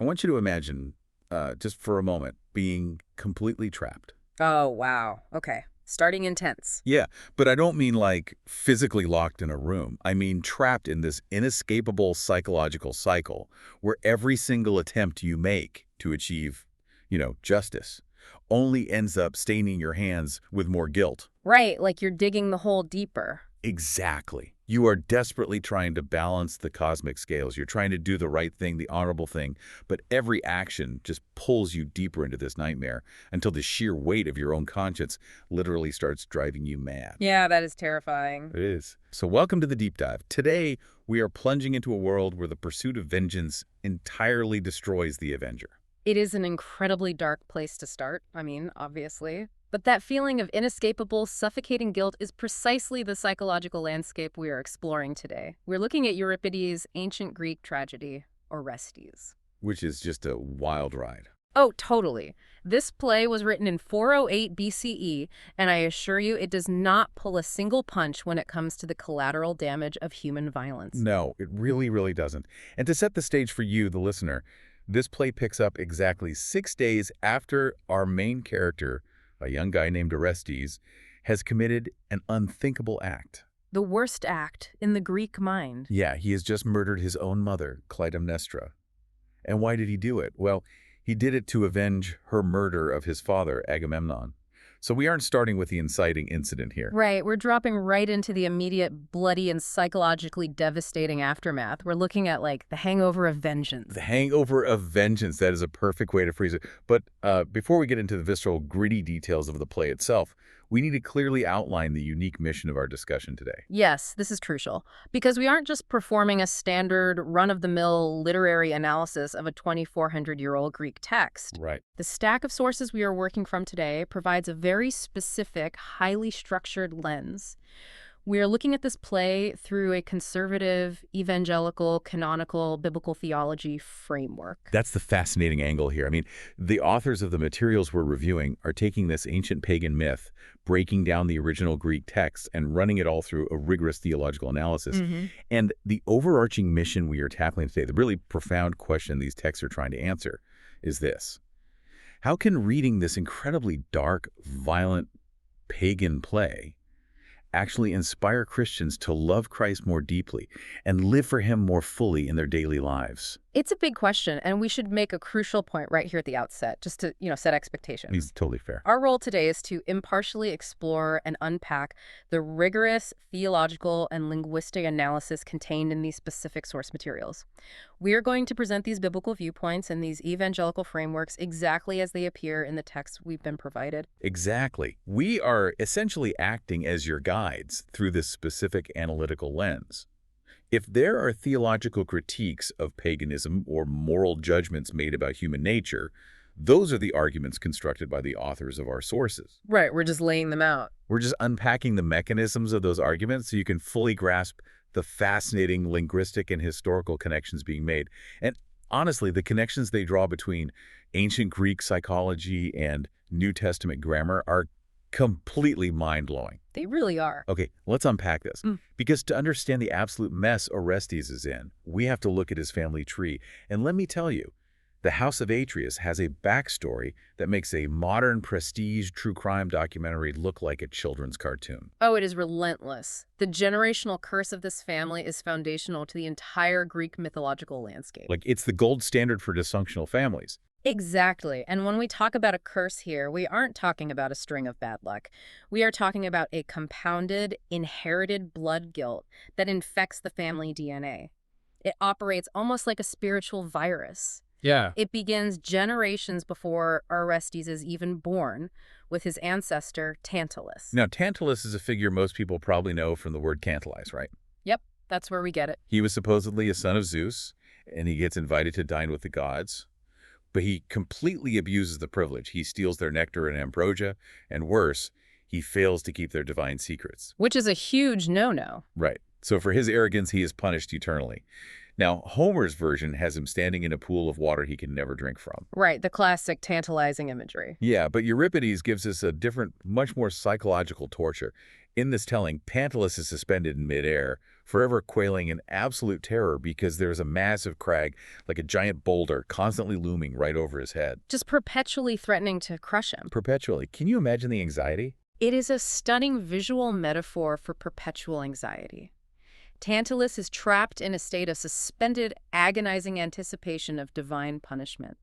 I want you to imagine, just for a moment, being completely trapped. Oh, wow. Okay. Starting intense. Yeah, but I don't mean like physically locked in a room. I mean trapped in this inescapable psychological cycle where every single attempt you make to achieve, justice only ends up staining your hands with more guilt. Right, like you're digging the hole deeper. Exactly. You are desperately trying to balance the cosmic scales. You're trying to do the right thing, the honorable thing, but every action just pulls you deeper into this nightmare until the sheer weight of your own conscience literally starts driving you mad. Yeah, that is terrifying. It is. So welcome to the deep dive. Today, we are plunging into a world where the pursuit of vengeance entirely destroys the avenger. It is an incredibly dark place to start, obviously. But that feeling of inescapable, suffocating guilt is precisely the psychological landscape we are exploring today. We're looking at Euripides' ancient Greek tragedy, Orestes. Which is just a wild ride. Oh, totally. This play was written in 408 BCE, and I assure you it does not pull a single punch when it comes to the collateral damage of human violence. No, it really, really doesn't. And to set the stage for you, the listener, this play picks up exactly 6 days after our main character, a young guy named Orestes, has committed an unthinkable act. The worst act in the Greek mind. Yeah, he has just murdered his own mother, Clytemnestra. And why did he do it? Well, he did it to avenge her murder of his father, Agamemnon. So we aren't starting with the inciting incident here. Right, we're dropping right into the immediate, bloody, and psychologically devastating aftermath. We're looking at, like, the hangover of vengeance. The hangover of vengeance, that is a perfect way to phrase it. But before we get into the visceral, gritty details of the play itself, we need to clearly outline the unique mission of our discussion today. Yes, this is crucial, because we aren't just performing a standard, run-of-the-mill literary analysis of a 2,400-year-old Greek text. Right. The stack of sources we are working from today provides a very specific, highly structured lens. We are looking at this play through a conservative, evangelical, canonical, biblical theology framework. That's the fascinating angle here. I mean, the authors of the materials we're reviewing are taking this ancient pagan myth, breaking down the original Greek text, and running it all through a rigorous theological analysis. And the overarching mission we are tackling today, the really profound question these texts are trying to answer, is this. How can reading this incredibly dark, violent, pagan play actually inspire Christians to love Christ more deeply and live for him more fully in their daily lives? It's a big question, and we should make a crucial point right here at the outset, just to, set expectations. He's totally fair. Our role today is to impartially explore and unpack the rigorous theological and linguistic analysis contained in these specific source materials. We are going to present these biblical viewpoints and these evangelical frameworks exactly as they appear in the texts we've been provided. Exactly. We are essentially acting as your guides through this specific analytical lens. If there are theological critiques of paganism or moral judgments made about human nature, those are the arguments constructed by the authors of our sources. Right, we're just laying them out. We're just unpacking the mechanisms of those arguments so you can fully grasp the fascinating linguistic and historical connections being made. And honestly, the connections they draw between ancient Greek psychology and New Testament grammar are completely mind-blowing. They really are. Okay, let's unpack this. Because to understand the absolute mess Orestes is in, we have to look at his family tree. And let me tell you, the House of Atreus has a backstory that makes a modern prestige true crime documentary look like a children's cartoon. Oh, it is relentless. The generational curse of this family is foundational to the entire Greek mythological landscape. Like, it's the gold standard for dysfunctional families. Exactly. And when we talk about a curse here, we aren't talking about a string of bad luck. We are talking about a compounded, inherited blood guilt that infects the family DNA. It operates almost like a spiritual virus. Yeah. It begins generations before Orestes is even born with his ancestor, Tantalus. Now, Tantalus is a figure most people probably know from the word tantalize, right? Yep, that's where we get it. He was supposedly a son of Zeus, and he gets invited to dine with the gods. But he completely abuses the privilege. He steals their nectar and ambrosia, and worse, he fails to keep their divine secrets. Which is a huge no-no. Right. So for his arrogance, he is punished eternally. Now, Homer's version has him standing in a pool of water he can never drink from. Right, the classic tantalizing imagery. Yeah, but Euripides gives us a different, much more psychological torture. In this telling, Tantalus is suspended in midair, forever quailing in absolute terror because there's a massive crag, like a giant boulder, constantly looming right over his head. Just perpetually threatening to crush him. Perpetually. Can you imagine the anxiety? It is a stunning visual metaphor for perpetual anxiety. Tantalus is trapped in a state of suspended, agonizing anticipation of divine punishment.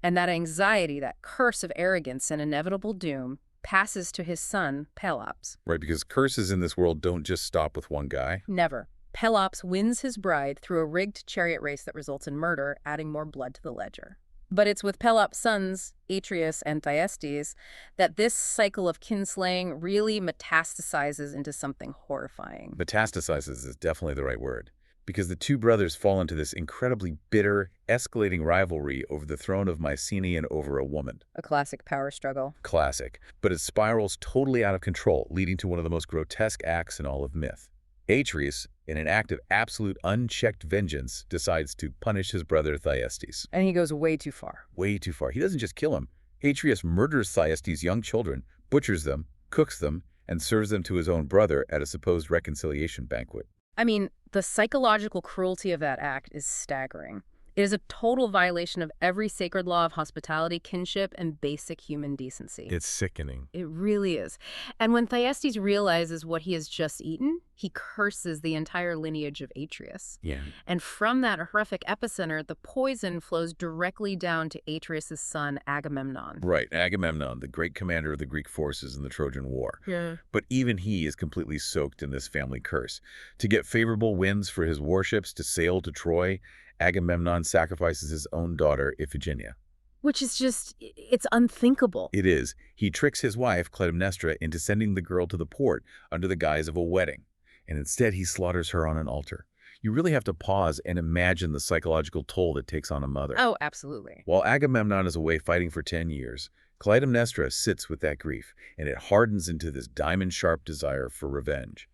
And that anxiety, that curse of arrogance and inevitable doom, passes to his son, Pelops. Right, because curses in this world don't just stop with one guy. Never. Pelops wins his bride through a rigged chariot race that results in murder, adding more blood to the ledger. But it's with Pelops' sons, Atreus and Thyestes, that this cycle of kinslaying really metastasizes into something horrifying. Metastasizes is definitely the right word, because the two brothers fall into this incredibly bitter, escalating rivalry over the throne of Mycenae and over a woman. A classic power struggle. Classic. But it spirals totally out of control, leading to one of the most grotesque acts in all of myth. Atreus, in an act of absolute unchecked vengeance, decides to punish his brother Thyestes. And he goes way too far. Way too far. He doesn't just kill him. Atreus murders Thyestes' young children, butchers them, cooks them, and serves them to his own brother at a supposed reconciliation banquet. I mean, the psychological cruelty of that act is staggering. It is a total violation of every sacred law of hospitality, kinship, and basic human decency. It's sickening. It really is. And when Thyestes realizes what he has just eaten, he curses the entire lineage of Atreus. Yeah. And from that horrific epicenter, the poison flows directly down to Atreus' son, Agamemnon. Right, Agamemnon, the great commander of the Greek forces in the Trojan War. Yeah. But even he is completely soaked in this family curse. To get favorable winds for his warships to sail to Troy, Agamemnon sacrifices his own daughter, Iphigenia. Which is just, it's unthinkable. It is. He tricks his wife, Clytemnestra, into sending the girl to the port under the guise of a wedding. And instead, he slaughters her on an altar. You really have to pause and imagine the psychological toll that takes on a mother. Oh, absolutely. While Agamemnon is away fighting for 10 years, Clytemnestra sits with that grief, and it hardens into this diamond-sharp desire for revenge.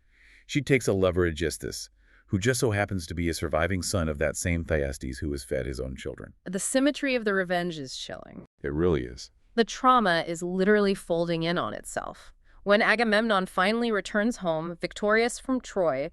She takes a lover, Aegisthus, who just so happens to be a surviving son of that same Thyestes who has fed his own children. The symmetry of the revenge is chilling. It really is. The trauma is literally folding in on itself. When Agamemnon finally returns home, victorious from Troy,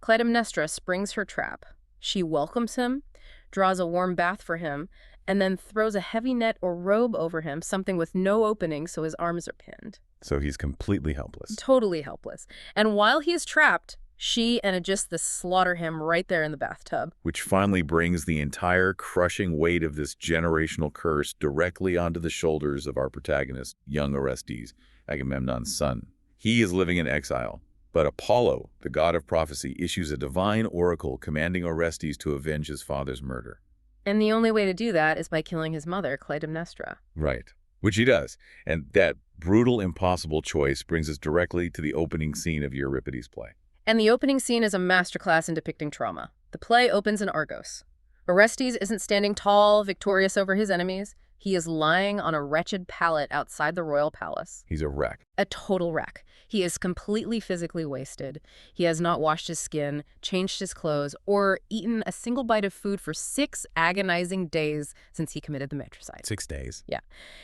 Clytemnestra springs her trap. She welcomes him, draws a warm bath for him, and then throws a heavy net or robe over him, something with no opening so his arms are pinned. So he's completely helpless. Totally helpless. And while he is trapped, she and Aegisthus slaughter him right there in the bathtub. Which finally brings the entire crushing weight of this generational curse directly onto the shoulders of our protagonist, young Orestes, Agamemnon's son. He is living in exile, but Apollo, the god of prophecy, issues a divine oracle commanding Orestes to avenge his father's murder. And the only way to do that is by killing his mother, Clytemnestra. Right. Which he does. And that brutal, impossible choice brings us directly to the opening scene of Euripides' play. And the opening scene is a masterclass in depicting trauma. The play opens in Argos. Orestes isn't standing tall, victorious over his enemies. He is lying on a wretched pallet outside the royal palace. He's a wreck. A total wreck. He is completely physically wasted. He has not washed his skin, changed his clothes, or eaten a single bite of food for 6 agonizing days since he committed the matricide. 6 days. Yeah.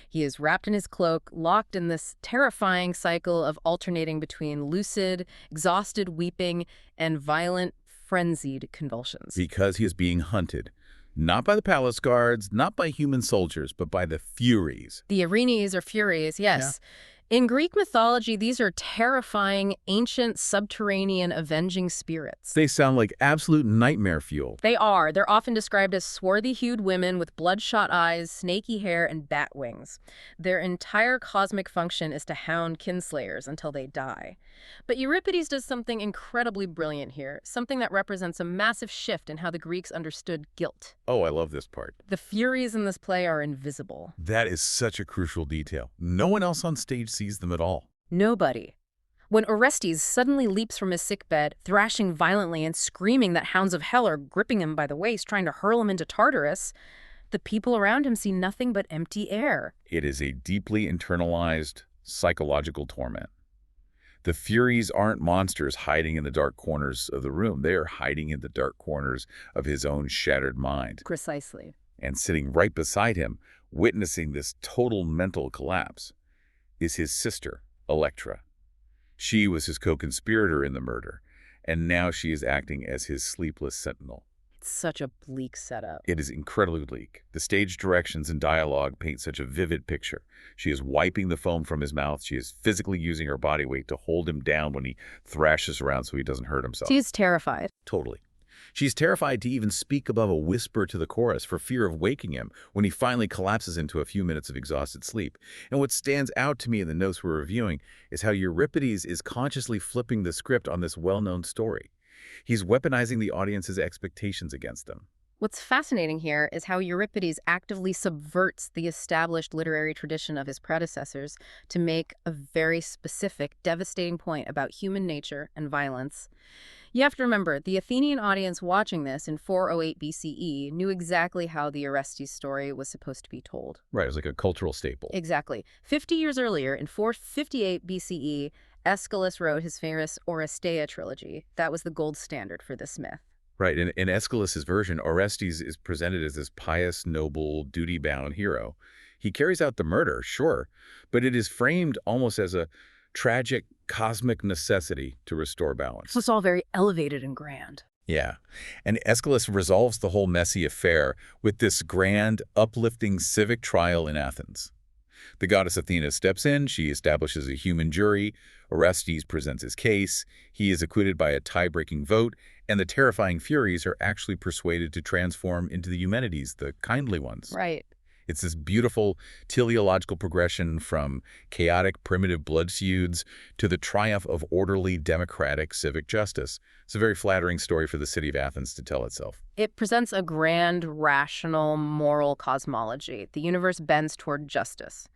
He is wrapped in his cloak, locked in this terrifying cycle of alternating between lucid, exhausted weeping, and violent, frenzied convulsions. Because he is being hunted. Not by the palace guards, not by human soldiers, but by the Furies. The Erinyes or Furies, yes. Yeah. In Greek mythology, these are terrifying, ancient, subterranean, avenging spirits. They sound like absolute nightmare fuel. They are. They're often described as swarthy-hued women with bloodshot eyes, snaky hair, and bat wings. Their entire cosmic function is to hound kinslayers until they die. But Euripides does something incredibly brilliant here, something that represents a massive shift in how the Greeks understood guilt. Oh, I love this part. The Furies in this play are invisible. That is such a crucial detail. No one else on stage sees them at all. Nobody. When Orestes suddenly leaps from his sickbed, thrashing violently and screaming that hounds of hell are gripping him by the waist, trying to hurl him into Tartarus, the people around him see nothing but empty air. It is a deeply internalized psychological torment. The Furies aren't monsters hiding in the dark corners of the room. They are hiding in the dark corners of his own shattered mind. Precisely. And sitting right beside him, witnessing this total mental collapse, is his sister, Electra. She was his co-conspirator in the murder, and now she is acting as his sleepless sentinel. It's such a bleak setup. It is incredibly bleak. The stage directions and dialogue paint such a vivid picture. She is wiping the foam from his mouth. She is physically using her body weight to hold him down when he thrashes around so he doesn't hurt himself. She's terrified. Totally. She's terrified to even speak above a whisper to the chorus for fear of waking him when he finally collapses into a few minutes of exhausted sleep. And what stands out to me in the notes we're reviewing is how Euripides is consciously flipping the script on this well-known story. He's weaponizing the audience's expectations against them. What's fascinating here is how Euripides actively subverts the established literary tradition of his predecessors to make a very specific, devastating point about human nature and violence. You have to remember, the Athenian audience watching this in 408 BCE knew exactly how the Orestes story was supposed to be told. Right, it was like a cultural staple. Exactly. 50 years earlier, in 458 BCE, Aeschylus wrote his famous Oresteia trilogy. That was the gold standard for this myth. Right, in Aeschylus' version, Orestes is presented as this pious, noble, duty-bound hero. He carries out the murder, sure, but it is framed almost as a tragic, cosmic necessity to restore balance. So it's all very elevated and grand. Yeah, and Aeschylus resolves the whole messy affair with this grand, uplifting civic trial in Athens. The goddess Athena steps in, she establishes a human jury, Orestes presents his case, he is acquitted by a tie-breaking vote, and the terrifying Furies are actually persuaded to transform into the Eumenides, the kindly ones. Right. It's this beautiful teleological progression from chaotic, primitive blood feuds to the triumph of orderly, democratic civic justice. It's a very flattering story for the city of Athens to tell itself. It presents a grand, rational, moral cosmology. The universe bends toward justice.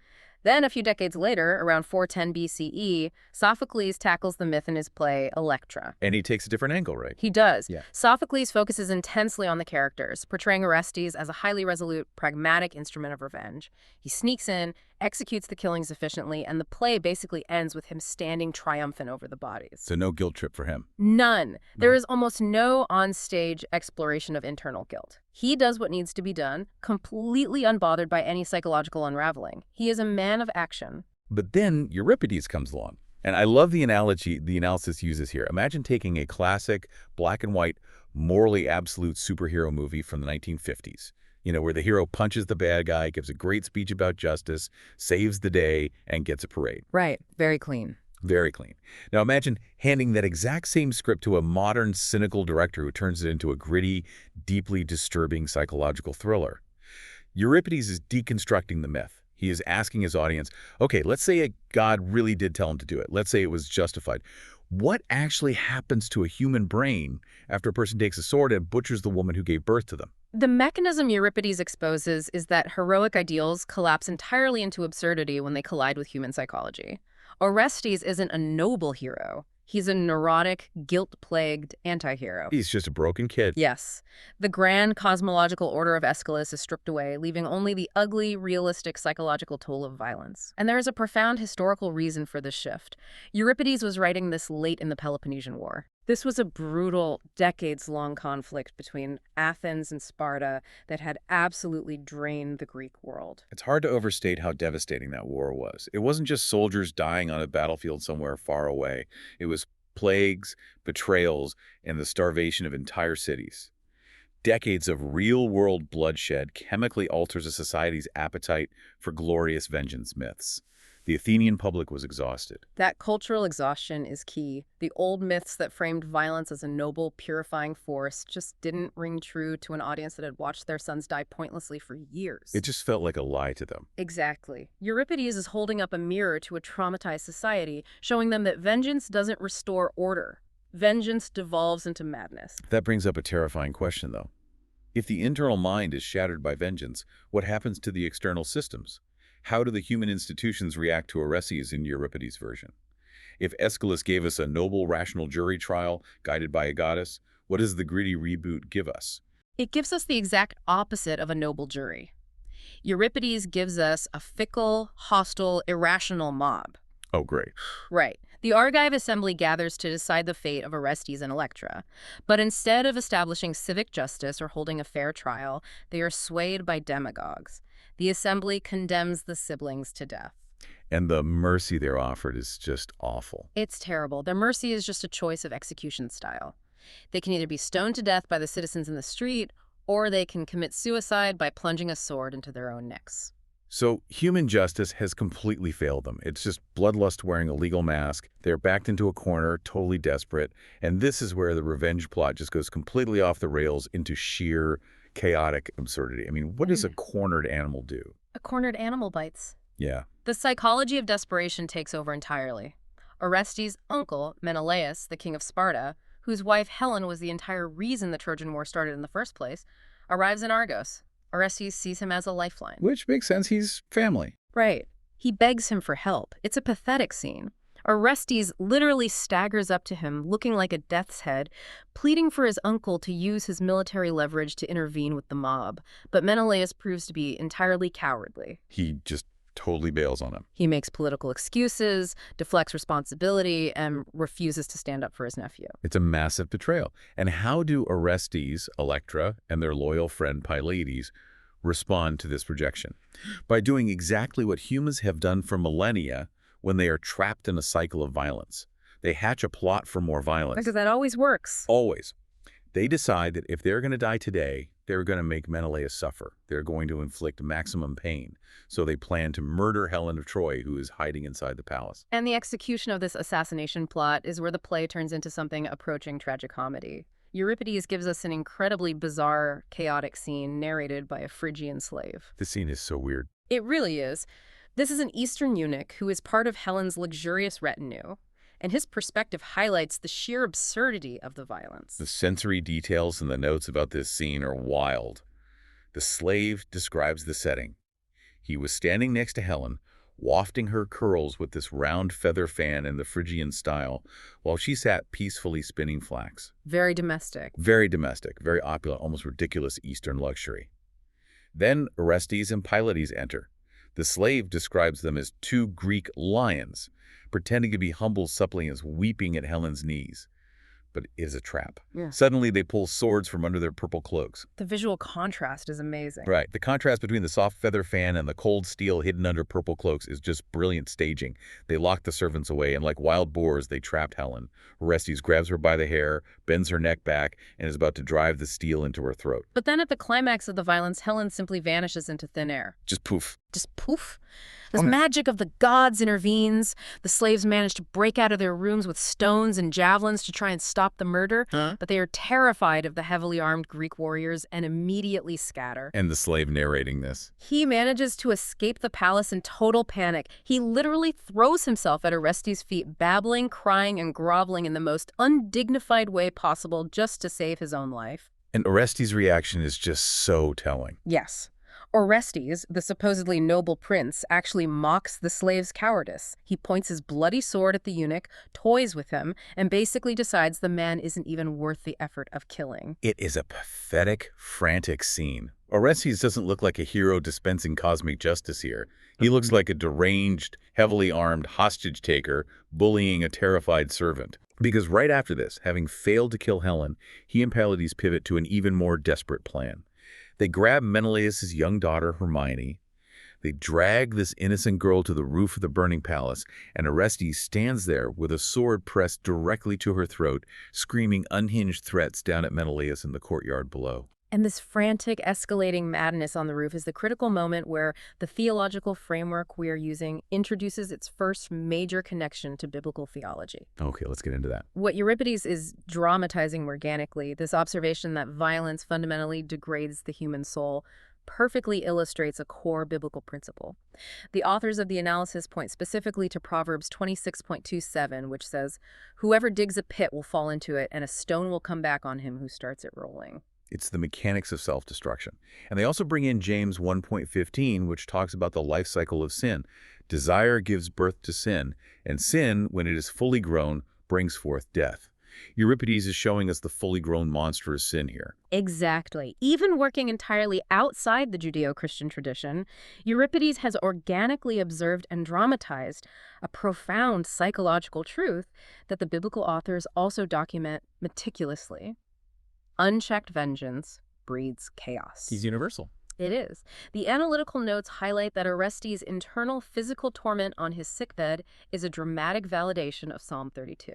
Then, a few decades later, around 410 BCE, Sophocles tackles the myth in his play Electra. And he takes a different angle, right? He does. Yeah. Sophocles focuses intensely on the characters, portraying Orestes as a highly resolute, pragmatic instrument of revenge. He sneaks in, executes the killings efficiently, and the play basically ends with him standing triumphant over the bodies. So no guilt trip for him. None. There is almost no on-stage exploration of internal guilt. He does what needs to be done, completely unbothered by any psychological unraveling. He is a man of action. But then Euripides comes along. And I love the analogy the analysis uses here. Imagine taking a classic, black and white, morally absolute superhero movie from the 1950s. Where the hero punches the bad guy, gives a great speech about justice, saves the day, and gets a parade. Right. Very clean. Very clean. Now imagine handing that exact same script to a modern, cynical director who turns it into a gritty, deeply disturbing psychological thriller. Euripides is deconstructing the myth. He is asking his audience, okay, let's say God really did tell him to do it. Let's say it was justified. What actually happens to a human brain after a person takes a sword and butchers the woman who gave birth to them? The mechanism Euripides exposes is that heroic ideals collapse entirely into absurdity when they collide with human psychology. Orestes isn't a noble hero. He's a neurotic, guilt-plagued anti-hero. He's just a broken kid. Yes. The grand cosmological order of Aeschylus is stripped away, leaving only the ugly, realistic psychological toll of violence. And there is a profound historical reason for this shift. Euripides was writing this late in the Peloponnesian War. This was a brutal, decades-long conflict between Athens and Sparta that had absolutely drained the Greek world. It's hard to overstate how devastating that war was. It wasn't just soldiers dying on a battlefield somewhere far away. It was plagues, betrayals, and the starvation of entire cities. Decades of real-world bloodshed chemically alters a society's appetite for glorious vengeance myths. The Athenian public was exhausted. That cultural exhaustion is key. The old myths that framed violence as a noble, purifying force just didn't ring true to an audience that had watched their sons die pointlessly for years. It just felt like a lie to them. Exactly. Euripides is holding up a mirror to a traumatized society, showing them that vengeance doesn't restore order. Vengeance devolves into madness. That brings up a terrifying question, though. If the internal mind is shattered by vengeance, what happens to the external systems? How do the human institutions react to Orestes in Euripides' version? If Aeschylus gave us a noble, rational jury trial guided by a goddess, what does the gritty reboot give us? It gives us the exact opposite of a noble jury. Euripides gives us a fickle, hostile, irrational mob. Oh, great. Right. The Argive assembly gathers to decide the fate of Orestes and Electra. But instead of establishing civic justice or holding a fair trial, they are swayed by demagogues. The assembly condemns the siblings to death. And the mercy they're offered is just awful. It's terrible. Their mercy is just a choice of execution style. They can either be stoned to death by the citizens in the street, or they can commit suicide by plunging a sword into their own necks. So human justice has completely failed them. It's just bloodlust wearing a legal mask. They're backed into a corner, totally desperate. And this is where the revenge plot just goes completely off the rails into sheer chaotic absurdity. I mean, what does a cornered animal do? A cornered animal bites. Yeah. The psychology of desperation takes over entirely. Orestes' uncle, Menelaus, the king of Sparta, whose wife Helen was the entire reason the Trojan War started in the first place, arrives in Argos. Orestes sees him as a lifeline. Which makes sense. He's family. Right. He begs him for help. It's a pathetic scene. Orestes literally staggers up to him, looking like a death's head, pleading for his uncle to use his military leverage to intervene with the mob. But Menelaus proves to be entirely cowardly. He just totally bails on him. He makes political excuses, deflects responsibility, and refuses to stand up for his nephew. It's a massive betrayal. And how do Orestes, Electra, and their loyal friend Pylades respond to this rejection? By doing exactly what humans have done for millennia when they are trapped in a cycle of violence. They hatch a plot for more violence. Because that always works. Always. They decide that if they're going to die today, they're going to make Menelaus suffer. They're going to inflict maximum pain. So they plan to murder Helen of Troy, who is hiding inside the palace. And the execution of this assassination plot is where the play turns into something approaching tragicomedy. Euripides gives us an incredibly bizarre, chaotic scene narrated by a Phrygian slave. This scene is so weird. It really is. This is an Eastern eunuch who is part of Helen's luxurious retinue, and his perspective highlights the sheer absurdity of the violence. The sensory details in the notes about this scene are wild. The slave describes the setting. He was standing next to Helen, wafting her curls with this round feather fan in the Phrygian style, while she sat peacefully spinning flax. Very domestic. Very domestic, very opulent, almost ridiculous Eastern luxury. Then Orestes and Pylades enter. The slave describes them as two Greek lions, pretending to be humble suppliants weeping at Helen's knees. But it is a trap. Yeah. Suddenly, they pull swords from under their purple cloaks. The visual contrast is amazing. Right. The contrast between the soft feather fan and the cold steel hidden under purple cloaks is just brilliant staging. They lock the servants away, and like wild boars, they trapped Helen. Orestes grabs her by the hair, bends her neck back, and is about to drive the steel into her throat. But then at the climax of the violence, Helen simply vanishes into thin air. Just poof. Just poof. The magic of the gods intervenes. The slaves manage to break out of their rooms with stones and javelins to try and stop the murder, but they are terrified of the heavily armed Greek warriors and immediately scatter. And the slave narrating this. He manages to escape the palace in total panic. He literally throws himself at Orestes' feet, babbling, crying, and groveling in the most undignified way possible just to save his own life. And Orestes' reaction is just so telling. Yes. Orestes, the supposedly noble prince, actually mocks the slave's cowardice. He points his bloody sword at the eunuch, toys with him, and basically decides the man isn't even worth the effort of killing. It is a pathetic, frantic scene. Orestes doesn't look like a hero dispensing cosmic justice here. He looks like a deranged, heavily armed hostage-taker bullying a terrified servant. Because right after this, having failed to kill Helen, he and Pylades pivot to an even more desperate plan. They grab Menelaus' young daughter, Hermione. They drag this innocent girl to the roof of the burning palace, and Orestes stands there with a sword pressed directly to her throat, screaming unhinged threats down at Menelaus in the courtyard below. And this frantic, escalating madness on the roof is the critical moment where the theological framework we are using introduces its first major connection to biblical theology. Okay, let's get into that. What Euripides is dramatizing organically, this observation that violence fundamentally degrades the human soul, perfectly illustrates a core biblical principle. The authors of the analysis point specifically to Proverbs 26.27, which says, "Whoever digs a pit will fall into it, and a stone will come back on him who starts it rolling." It's the mechanics of self-destruction. And they also bring in James 1.15, which talks about the life cycle of sin. Desire gives birth to sin, and sin, when it is fully grown, brings forth death. Euripides is showing us the fully grown monster of sin here. Exactly. Even working entirely outside the Judeo-Christian tradition, Euripides has organically observed and dramatized a profound psychological truth that the biblical authors also document meticulously. Unchecked vengeance breeds chaos. He's universal. It is. The analytical notes highlight that Orestes' internal physical torment on his sickbed is a dramatic validation of Psalm 32.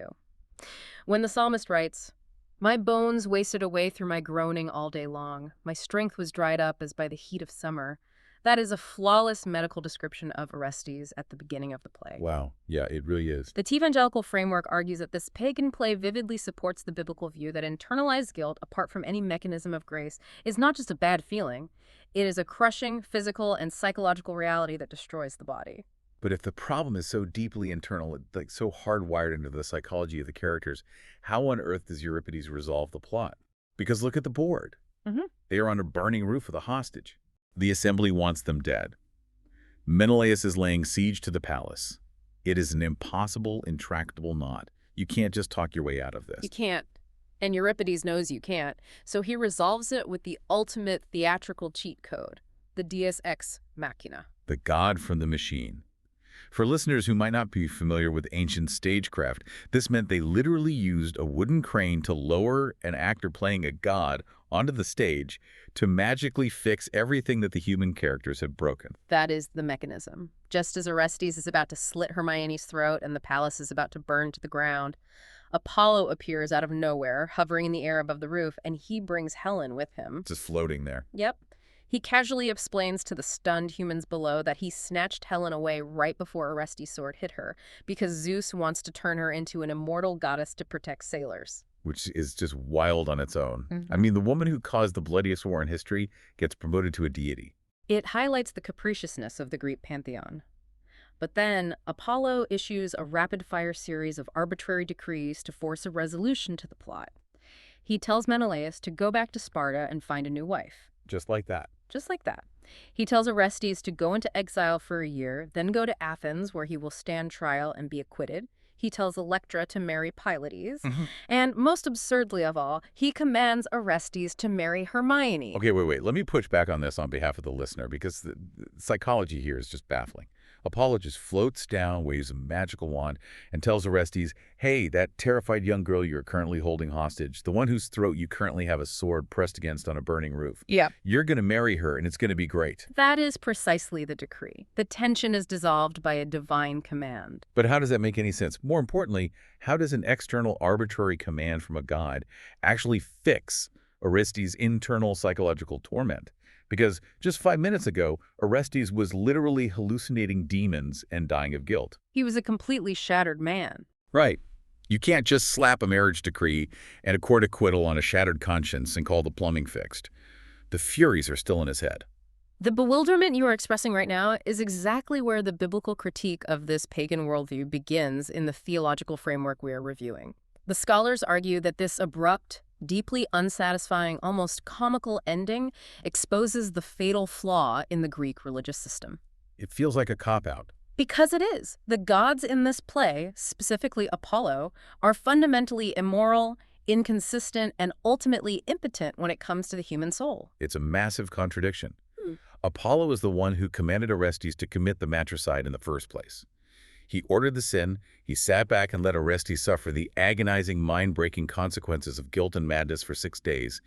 When the psalmist writes, "My bones wasted away through my groaning all day long. My strength was dried up as by the heat of summer." That is a flawless medical description of Orestes at the beginning of the play. Wow. Yeah, it really is. The evangelical framework argues that this pagan play vividly supports the biblical view that internalized guilt, apart from any mechanism of grace, is not just a bad feeling. It is a crushing physical and psychological reality that destroys the body. But if the problem is so deeply internal, like so hardwired into the psychology of the characters, how on earth does Euripides resolve the plot? Because look at the board. They are on a burning roof with a hostage. The assembly wants them dead. Menelaus is laying siege to the palace. It is an impossible, intractable knot. You can't just talk your way out of this. You can't. And Euripides knows you can't. So he resolves it with the ultimate theatrical cheat code, the deus ex machina. The god from the machine. For listeners who might not be familiar with ancient stagecraft, this meant they literally used a wooden crane to lower an actor playing a god onto the stage to magically fix everything that the human characters had broken. That is the mechanism. Just as Orestes is about to slit Hermione's throat and the palace is about to burn to the ground, Apollo appears out of nowhere, hovering in the air above the roof, and he brings Helen with him. Just floating there. Yep. He casually explains to the stunned humans below that he snatched Helen away right before Orestes' sword hit her, because Zeus wants to turn her into an immortal goddess to protect sailors. Which is just wild on its own. I mean, the woman who caused the bloodiest war in history gets promoted to a deity. It highlights the capriciousness of the Greek pantheon. But then, Apollo issues a rapid-fire series of arbitrary decrees to force a resolution to the plot. He tells Menelaus to go back to Sparta and find a new wife. Just like that. Just like that. He tells Orestes to go into exile for a year, then go to Athens, where he will stand trial and be acquitted. He tells Electra to marry Pylades. And most absurdly of all, he commands Orestes to marry Hermione. Okay, wait. Let me push back on this on behalf of the listener, because the psychology here is just baffling. Apollo just floats down, waves a magical wand, and tells Orestes, hey, that terrified young girl you're currently holding hostage, the one whose throat you currently have a sword pressed against on a burning roof. Yeah. You're going to marry her, and it's going to be great. That is precisely the decree. The tension is dissolved by a divine command. But how does that make any sense? More importantly, how does an external arbitrary command from a god actually fix Orestes' internal psychological torment? Because just 5 minutes ago, Orestes was literally hallucinating demons and dying of guilt. He was a completely shattered man. Right. You can't just slap a marriage decree and a court acquittal on a shattered conscience and call the plumbing fixed. The furies are still in his head. The bewilderment you are expressing right now is exactly where the biblical critique of this pagan worldview begins in the theological framework we are reviewing. The scholars argue that this abrupt, deeply unsatisfying, almost comical ending exposes the fatal flaw in the Greek religious system. It feels like a cop-out. Because it is. The gods in this play, specifically Apollo, are fundamentally immoral, inconsistent, and ultimately impotent when it comes to the human soul. It's a massive contradiction. Apollo is the one who commanded Orestes to commit the matricide in the first place. He ordered the sin, he sat back and let Orestes suffer the agonizing, mind-breaking consequences of guilt and madness for 6 days,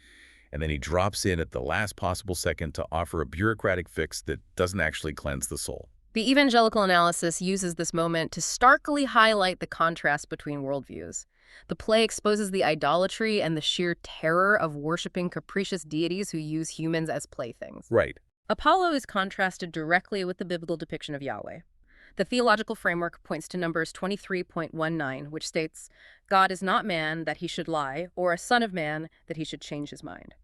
and then he drops in at the last possible second to offer a bureaucratic fix that doesn't actually cleanse the soul. The evangelical analysis uses this moment to starkly highlight the contrast between worldviews. The play exposes the idolatry and the sheer terror of worshiping capricious deities who use humans as playthings. Right. Apollo is contrasted directly with the biblical depiction of Yahweh. The theological framework points to Numbers 23.19, which states, God is not man that he should lie, or a son of man that he should change his mind.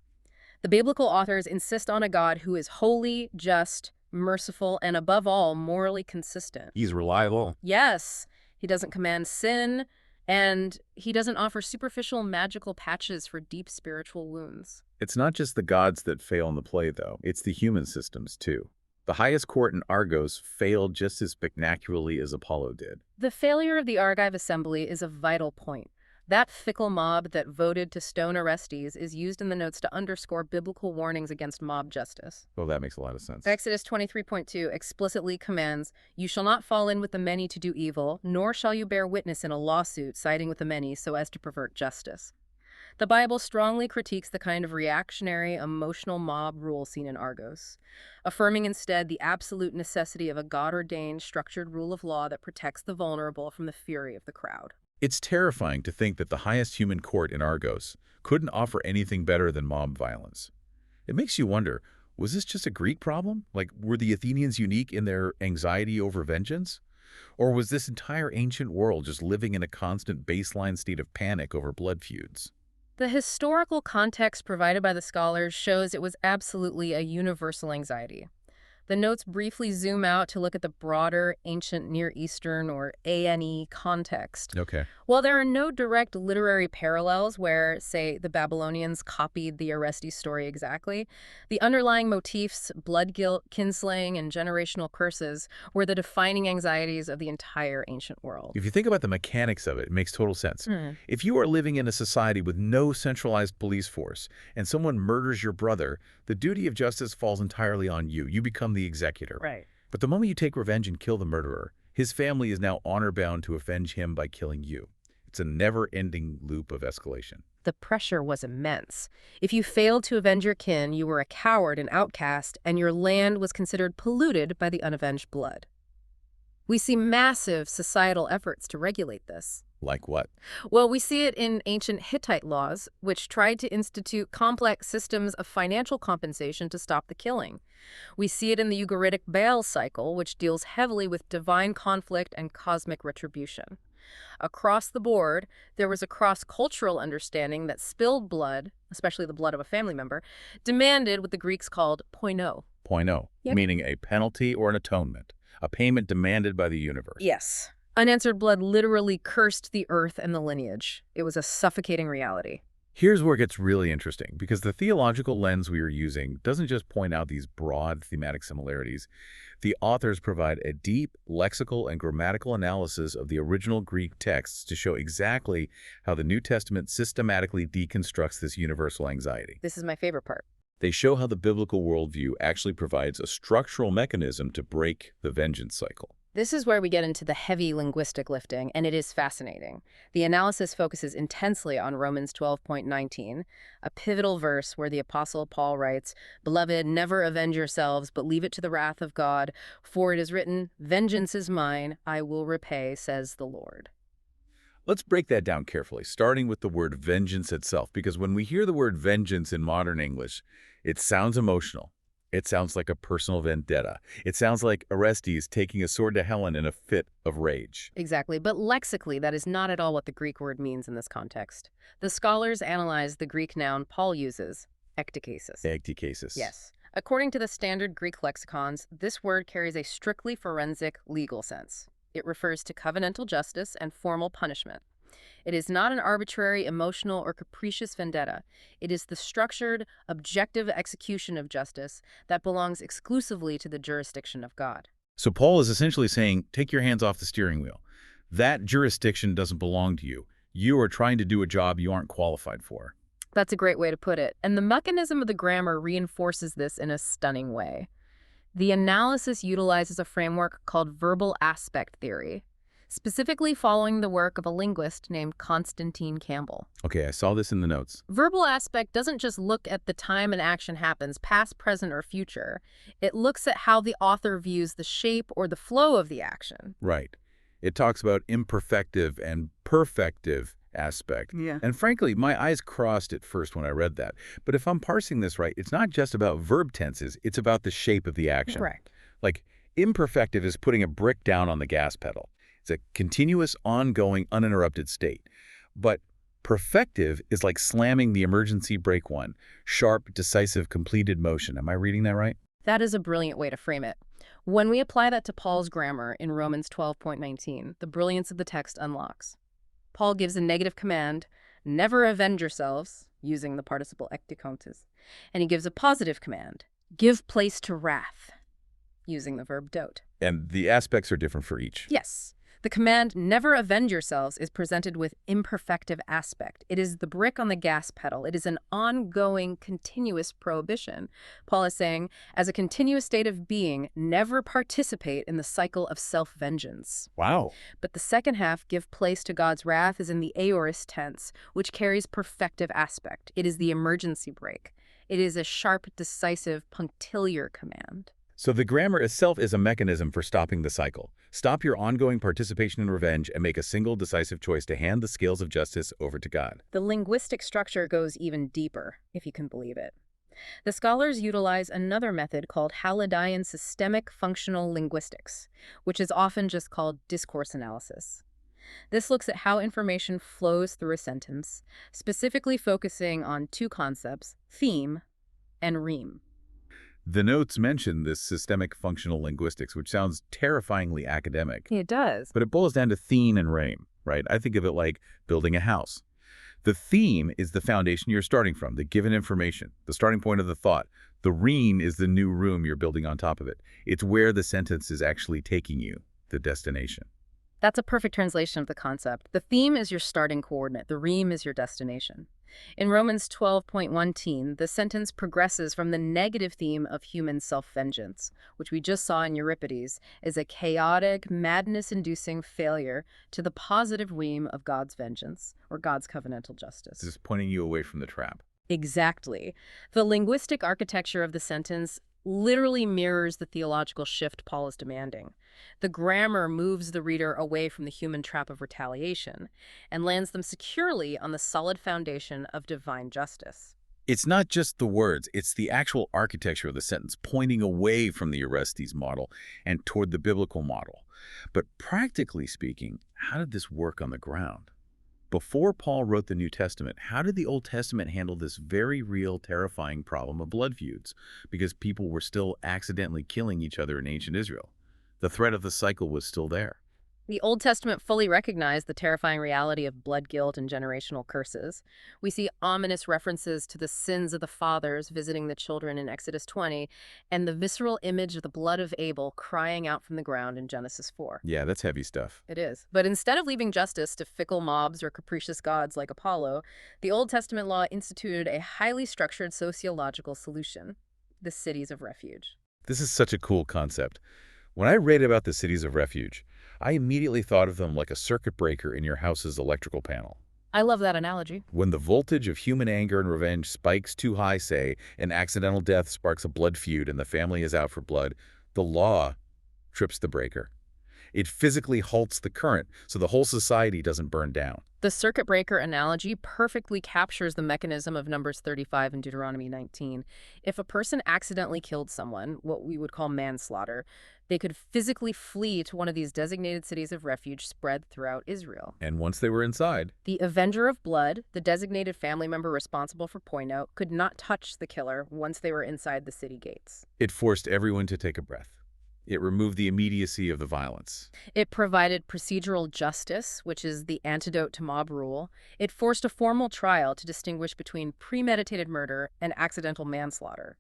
The biblical authors insist on a God who is holy, just, merciful, and above all, morally consistent. He's reliable. Yes, he doesn't command sin, and he doesn't offer superficial magical patches for deep spiritual wounds. It's not just the gods that fail in the play, though. It's the human systems, too. The highest court in Argos failed just as spectacularly as Apollo did. The failure of the Argive assembly is a vital point. That fickle mob that voted to stone Orestes is used in the notes to underscore biblical warnings against mob justice. Well, that makes a lot of sense. Exodus 23.2 explicitly commands, "You shall not fall in with the many to do evil, nor shall you bear witness in a lawsuit siding with the many so as to pervert justice." The Bible strongly critiques the kind of reactionary, emotional mob rule seen in Argos, affirming instead the absolute necessity of a God-ordained, structured rule of law that protects the vulnerable from the fury of the crowd. It's terrifying to think that the highest human court in Argos couldn't offer anything better than mob violence. It makes you wonder, was this just a Greek problem? Like, were the Athenians unique in their anxiety over vengeance? Or was this entire ancient world just living in a constant baseline state of panic over blood feuds? The historical context provided by the scholars shows it was absolutely a universal anxiety. The notes briefly zoom out to look at the broader ancient Near Eastern or ANE context. Okay. While there are no direct literary parallels where, say, the Babylonians copied the Orestes story exactly, the underlying motifs, blood guilt, kinslaying, and generational curses, were the defining anxieties of the entire ancient world. If you think about the mechanics of it, it makes total sense. If you are living in a society with no centralized police force and someone murders your brother, the duty of justice falls entirely on you. You become the executor. Right. But the moment you take revenge and kill the murderer, his family is now honor-bound to avenge him by killing you. It's a never-ending loop of escalation. The pressure was immense. If you failed to avenge your kin, you were a coward and outcast, and your land was considered polluted by the unavenged blood. We see massive societal efforts to regulate this. Like what? Well, we see it in ancient Hittite laws, which tried to institute complex systems of financial compensation to stop the killing. We see it in the Ugaritic Baal cycle, which deals heavily with divine conflict and cosmic retribution. Across the board, there was a cross-cultural understanding that spilled blood, especially the blood of a family member, demanded what the Greeks called poinou. Poinou, Yep. meaning a penalty or an atonement, a payment demanded by the universe. Yes. Unanswered blood literally cursed the earth and the lineage. It was a suffocating reality. Here's where it gets really interesting, because the theological lens we are using doesn't just point out these broad thematic similarities. The authors provide a deep lexical and grammatical analysis of the original Greek texts to show exactly how the New Testament systematically deconstructs this universal anxiety. This is my favorite part. They show how the biblical worldview actually provides a structural mechanism to break the vengeance cycle. This is where we get into the heavy linguistic lifting, and it is fascinating. The analysis focuses intensely on Romans 12.19, a pivotal verse where the Apostle Paul writes, "Beloved, never avenge yourselves, but leave it to the wrath of God, for it is written, 'Vengeance is mine, I will repay, says the Lord.'" Let's break that down carefully, starting with the word vengeance itself, because when we hear the word vengeance in modern English, it sounds emotional. It sounds like a personal vendetta. It sounds like Orestes taking a sword to Helen in a fit of rage. Exactly, but lexically, that is not at all what the Greek word means in this context. The scholars analyze the Greek noun Paul uses, ektikasis. Ektikasis. Yes. According to the standard Greek lexicons, this word carries a strictly forensic legal sense. It refers to covenantal justice and formal punishment. It is not an arbitrary, emotional, or capricious vendetta. It is the structured, objective execution of justice that belongs exclusively to the jurisdiction of God. So Paul is essentially saying, take your hands off the steering wheel. That jurisdiction doesn't belong to you. You are trying to do a job you aren't qualified for. That's a great way to put it. And the mechanism of the grammar reinforces this in a stunning way. The analysis utilizes a framework called verbal aspect theory, specifically following the work of a linguist named Constantine Campbell. Okay, I saw this in the notes. Verbal aspect doesn't just look at the time an action happens, past, present, or future. It looks at how the author views the shape or the flow of the action. Right. It talks about imperfective and perfective aspect. Yeah. And frankly, my eyes crossed at first when I read that. But if I'm parsing this right, it's not just about verb tenses, it's about the shape of the action. Correct. Like, imperfective is putting a brick down on the gas pedal. It's a continuous, ongoing, uninterrupted state. But perfective is like slamming the emergency brake one. Sharp, decisive, completed motion. Am I reading that right? That is a brilliant way to frame it. When we apply that to Paul's grammar in Romans 12.19, the brilliance of the text unlocks. Paul gives a negative command, never avenge yourselves, using the participle ektikontes, and he gives a positive command, give place to wrath, using the verb dote. And the aspects are different for each. Yes. The command, never avenge yourselves, is presented with imperfective aspect. It is the brick on the gas pedal. It is an ongoing, continuous prohibition. Paul is saying, as a continuous state of being, never participate in the cycle of self-vengeance. Wow. But the second half, give place to God's wrath, is in the aorist tense, which carries perfective aspect. It is the emergency brake. It is a sharp, decisive, punctiliar command. So the grammar itself is a mechanism for stopping the cycle. Stop your ongoing participation in revenge and make a single decisive choice to hand the scales of justice over to God. The linguistic structure goes even deeper, if you can believe it. The scholars utilize another method called Hallidaian systemic functional linguistics, which is often just called discourse analysis. This looks at how information flows through a sentence, specifically focusing on two concepts, theme and rime. The notes mention this systemic functional linguistics, which sounds terrifyingly academic. It does. But it boils down to theme and rime, right? I think of it like building a house. The theme is the foundation you're starting from, the given information, the starting point of the thought. The rime is the new room you're building on top of it. It's where the sentence is actually taking you, the destination. That's a perfect translation of the concept. The theme is your starting coordinate. The rime is your destination. In Romans 12.1, the sentence progresses from the negative theme of human self-vengeance, which we just saw in Euripides, as a chaotic, madness-inducing failure, to the positive rime of God's vengeance, or God's covenantal justice. This is pointing you away from the trap. Exactly. The linguistic architecture of the sentence literally mirrors the theological shift Paul is demanding. The grammar moves the reader away from the human trap of retaliation and lands them securely on the solid foundation of divine justice. It's not just the words, it's the actual architecture of the sentence, pointing away from the Orestes model and toward the biblical model. But practically speaking, how did this work on the ground? Before Paul wrote the New Testament, how did the Old Testament handle this very real, terrifying problem of blood feuds? Because people were still accidentally killing each other in ancient Israel. The threat of the cycle was still there. The Old Testament fully recognized the terrifying reality of blood guilt and generational curses. We see ominous references to the sins of the fathers visiting the children in Exodus 20, and the visceral image of the blood of Abel crying out from the ground in Genesis 4. Yeah, that's heavy stuff. It is. But instead of leaving justice to fickle mobs or capricious gods like Apollo, the Old Testament law instituted a highly structured sociological solution: the cities of refuge. This is such a cool concept. When I read about the cities of refuge, I immediately thought of them like a circuit breaker in your house's electrical panel. I love that analogy. When the voltage of human anger and revenge spikes too high, say, an accidental death sparks a blood feud and the family is out for blood, the law trips the breaker. It physically halts the current so the whole society doesn't burn down. The circuit breaker analogy perfectly captures the mechanism of Numbers 35 and Deuteronomy 19. If a person accidentally killed someone, what we would call manslaughter, they could physically flee to one of these designated cities of refuge spread throughout Israel. And once they were inside, the avenger of blood, the designated family member responsible for point out, could not touch the killer once they were inside the city gates. it forced everyone to take a breath. It removed the immediacy of the violence. It provided procedural justice, which is the antidote to mob rule. It forced a formal trial to distinguish between premeditated murder and accidental manslaughter.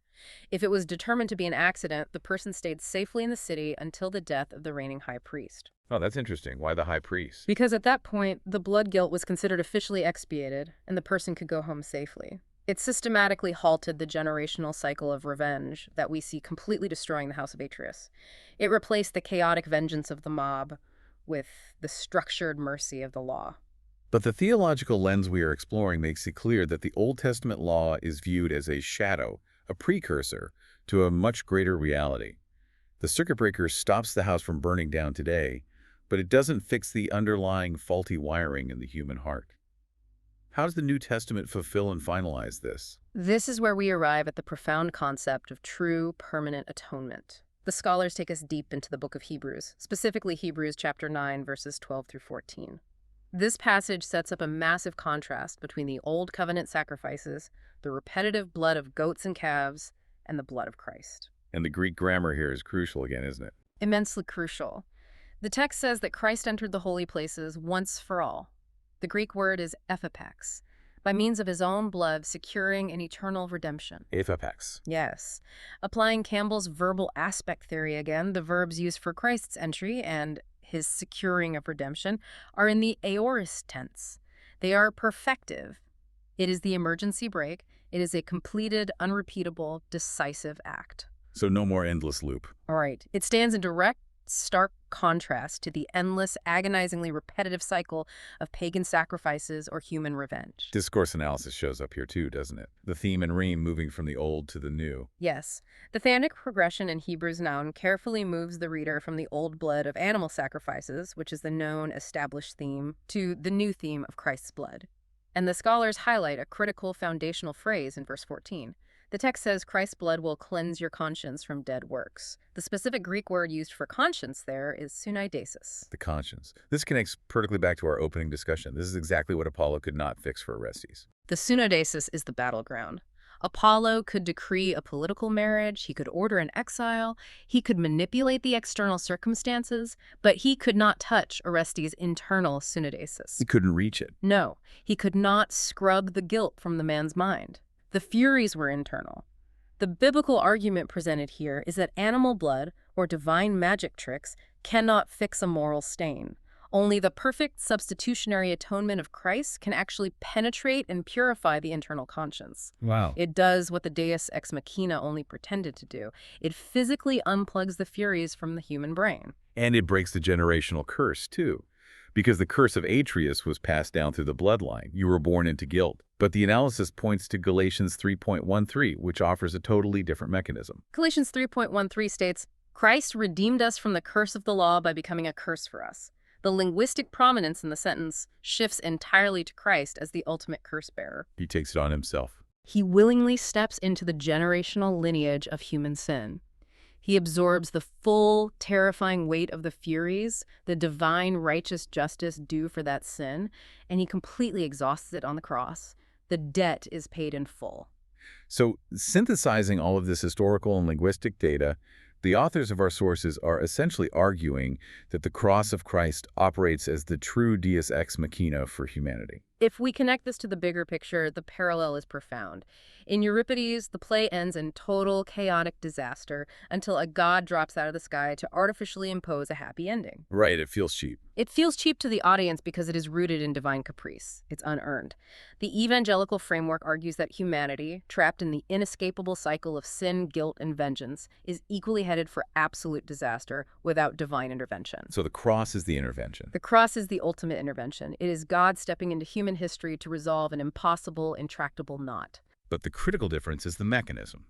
If it was determined to be an accident, the person stayed safely in the city until the death of the reigning high priest. Oh, that's interesting. Why the high priest? Because at that point, the blood guilt was considered officially expiated, and the person could go home safely. It systematically halted the generational cycle of revenge that we see completely destroying the House of Atreus. It replaced the chaotic vengeance of the mob with the structured mercy of the law. But the theological lens we are exploring makes it clear that the Old Testament law is viewed as a shadow, a precursor to a much greater reality. The circuit breaker stops the house from burning down today, but it doesn't fix the underlying faulty wiring in the human heart. How does the New Testament fulfill and finalize this? This is where we arrive at the profound concept of true, permanent atonement. The scholars take us deep into the book of Hebrews, specifically Hebrews chapter 9, verses 12 through 14. This passage sets up a massive contrast between the Old Covenant sacrifices, the repetitive blood of goats and calves, and the blood of Christ. And the Greek grammar here is crucial again, isn't it? Immensely crucial. The text says that Christ entered the holy places once for all. The Greek word is ephipax, by means of his own blood securing an eternal redemption. Ephipax. Yes. Applying Campbell's verbal aspect theory again, the verbs used for Christ's entry and his securing of redemption, are in the aorist tense. They are perfective. It is the emergency brake. It is a completed, unrepeatable, decisive act. So no more endless loop. All right. It stands in direct, stark contrast to the endless, agonizingly repetitive cycle of pagan sacrifices or human revenge. Discourse analysis shows up here too, doesn't it? The theme and reme moving from the old to the new. Yes. The theanic progression in Hebrew's noun carefully moves the reader from the old blood of animal sacrifices, which is the known, established theme, to the new theme of Christ's blood. And the scholars highlight a critical foundational phrase in verse 14. The text says Christ's blood will cleanse your conscience from dead works. The specific Greek word used for conscience there is sunaidesis. The conscience. This connects perfectly back to our opening discussion. This is exactly what Apollo could not fix for Orestes. The sunaidesis is the battleground. Apollo could decree a political marriage, he could order an exile, he could manipulate the external circumstances, but he could not touch Orestes' internal sunaidesis. He couldn't reach it. No, he could not scrub the guilt from the man's mind. The furies were internal. The biblical argument presented here is that animal blood or divine magic tricks cannot fix a moral stain. Only the perfect substitutionary atonement of Christ can actually penetrate and purify the internal conscience. Wow. It does what the deus ex machina only pretended to do. It physically unplugs the furies from the human brain. And it breaks the generational curse, too. Because the curse of Atreus was passed down through the bloodline. You were born into guilt. But the analysis points to Galatians 3.13, which offers a totally different mechanism. Galatians 3.13 states, Christ redeemed us from the curse of the law by becoming a curse for us. The linguistic prominence in the sentence shifts entirely to Christ as the ultimate curse bearer. He takes it on himself. He willingly steps into the generational lineage of human sin. He absorbs the full, terrifying weight of the furies, the divine righteous justice due for that sin, and he completely exhausts it on the cross. The debt is paid in full. So, synthesizing all of this historical and linguistic data, the authors of our sources are essentially arguing that the cross of Christ operates as the true deus ex machina for humanity. If we connect this to the bigger picture, the parallel is profound. In Euripides, the play ends in total chaotic disaster until a god drops out of the sky to artificially impose a happy ending. Right, it feels cheap. It feels cheap to the audience because it is rooted in divine caprice. It's unearned. The evangelical framework argues that humanity, trapped in the inescapable cycle of sin, guilt, and vengeance, is equally headed for absolute disaster without divine intervention. So the cross is the intervention. The cross is the ultimate intervention. It is God stepping into human history to resolve an impossible, intractable knot. But the critical difference is the mechanism.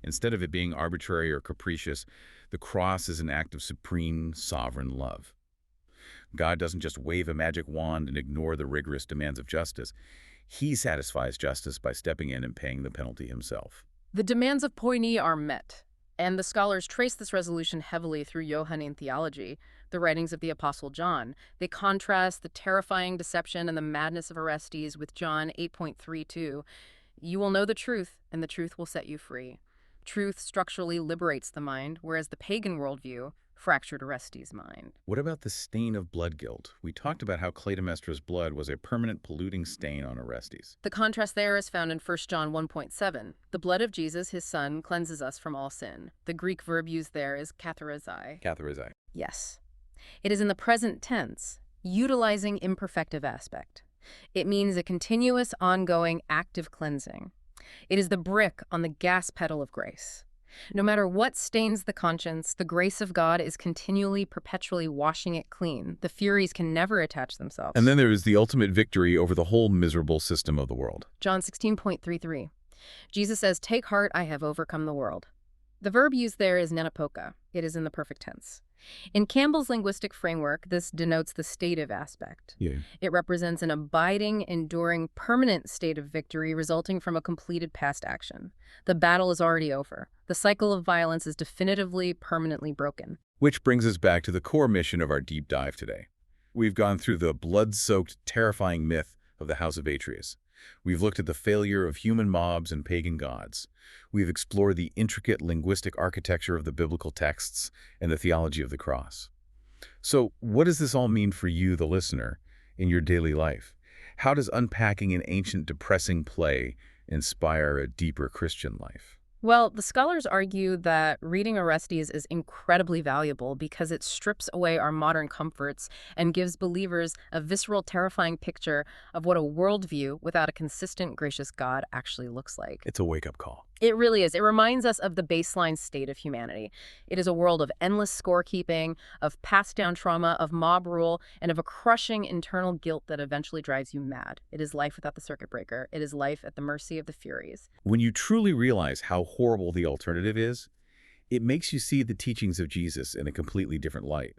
Instead of it being arbitrary or capricious, the cross is an act of supreme, sovereign love. God doesn't just wave a magic wand and ignore the rigorous demands of justice. He satisfies justice by stepping in and paying the penalty himself. The demands of poinia are met, and the scholars trace this resolution heavily through Johannine theology, the writings of the Apostle John. They contrast the terrifying deception and the madness of Orestes with John 8.32. You will know the truth, and the truth will set you free. Truth structurally liberates the mind, whereas the pagan worldview fractured Orestes' mind. What about the stain of blood guilt? We talked about how Clytemnestra's blood was a permanent polluting stain on Orestes. The contrast there is found in 1 John 1.7. The blood of Jesus, his son, cleanses us from all sin. The Greek verb used there is katharizai. Katharizai. Yes. It is in the present tense, utilizing imperfective aspect. It means a continuous, ongoing, active cleansing. It is the brick on the gas pedal of grace. No matter what stains the conscience, the grace of God is continually, perpetually washing it clean. The furies can never attach themselves. And then there is the ultimate victory over the whole miserable system of the world. John 16.33. Jesus says, "Take heart, I have overcome the world." The verb used there is nenapoka. It is in the perfect tense. In Campbell's linguistic framework, this denotes the stative aspect. Yeah. It represents an abiding, enduring, permanent state of victory resulting from a completed past action. The battle is already over. The cycle of violence is definitively, permanently broken. Which brings us back to the core mission of our deep dive today. We've gone through the blood-soaked, terrifying myth of the House of Atreus. We've looked at the failure of human mobs and pagan gods. We've explored the intricate linguistic architecture of the biblical texts and the theology of the cross. So, what does this all mean for you, the listener, in your daily life? How does unpacking an ancient, depressing play inspire a deeper Christian life? Well, the scholars argue that reading Orestes is incredibly valuable because it strips away our modern comforts and gives believers a visceral, terrifying picture of what a worldview without a consistent, gracious God actually looks like. It's a wake-up call. It really is. It reminds us of the baseline state of humanity. It is a world of endless scorekeeping, of passed-down trauma, of mob rule, and of a crushing internal guilt that eventually drives you mad. It is life without the circuit breaker. It is life at the mercy of the Furies. When you truly realize how horrible the alternative is, it makes you see the teachings of Jesus in a completely different light.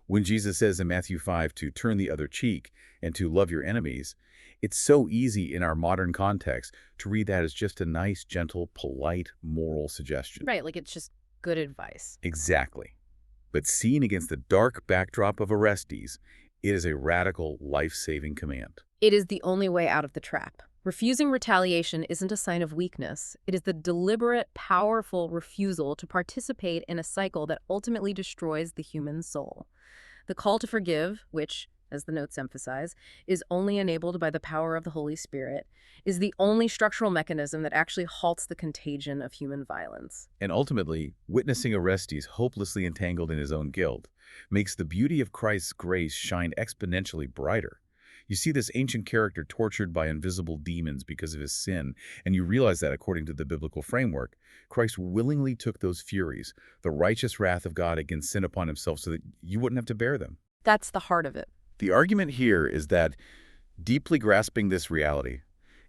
When Jesus says in Matthew 5 to turn the other cheek and to love your enemies, it's so easy in our modern context to read that as just a nice, gentle, polite, moral suggestion. Right, like it's just good advice. Exactly. But seen against the dark backdrop of Orestes, it is a radical, life-saving command. It is the only way out of the trap. Refusing retaliation isn't a sign of weakness. It is the deliberate, powerful refusal to participate in a cycle that ultimately destroys the human soul. The call to forgive, which, as the notes emphasize, is only enabled by the power of the Holy Spirit, is the only structural mechanism that actually halts the contagion of human violence. And ultimately, witnessing Orestes hopelessly entangled in his own guilt makes the beauty of Christ's grace shine exponentially brighter. You see this ancient character tortured by invisible demons because of his sin, and you realize that according to the biblical framework, Christ willingly took those furies, the righteous wrath of God against sin upon himself so that you wouldn't have to bear them. That's the heart of it. The argument here is that deeply grasping this reality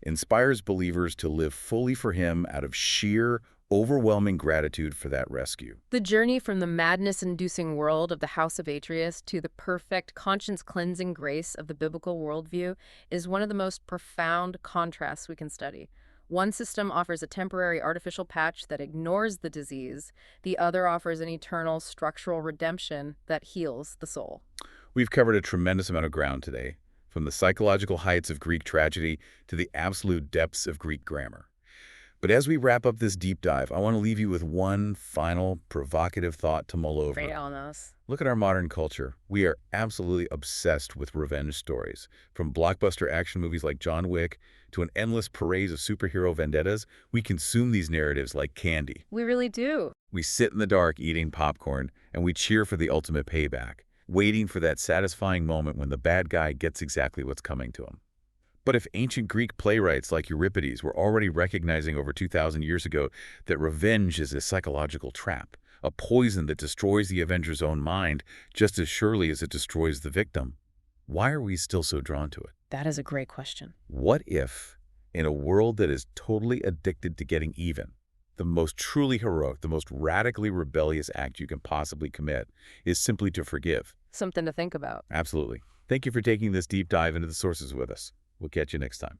inspires believers to live fully for him out of sheer, overwhelming gratitude for that rescue. The journey from the madness-inducing world of the House of Atreus to the perfect, conscience-cleansing grace of the biblical worldview is one of the most profound contrasts we can study. One system offers a temporary artificial patch that ignores the disease. The other offers an eternal structural redemption that heals the soul. We've covered a tremendous amount of ground today, from the psychological heights of Greek tragedy to the absolute depths of Greek grammar. But as we wrap up this deep dive, I want to leave you with one final provocative thought to mull over. Right on us. Look at our modern culture. We are absolutely obsessed with revenge stories. From blockbuster action movies like John Wick to an endless parade of superhero vendettas, we consume these narratives like candy. We really do. We sit in the dark eating popcorn, and we cheer for the ultimate payback, waiting for that satisfying moment when the bad guy gets exactly what's coming to him. But if ancient Greek playwrights like Euripides were already recognizing over 2,000 years ago that revenge is a psychological trap, a poison that destroys the avenger's own mind just as surely as it destroys the victim, why are we still so drawn to it? That is a great question. What if, in a world that is totally addicted to getting even, the most truly heroic, the most radically rebellious act you can possibly commit is simply to forgive? Something to think about. Absolutely. Thank you for taking this deep dive into the sources with us. We'll catch you next time.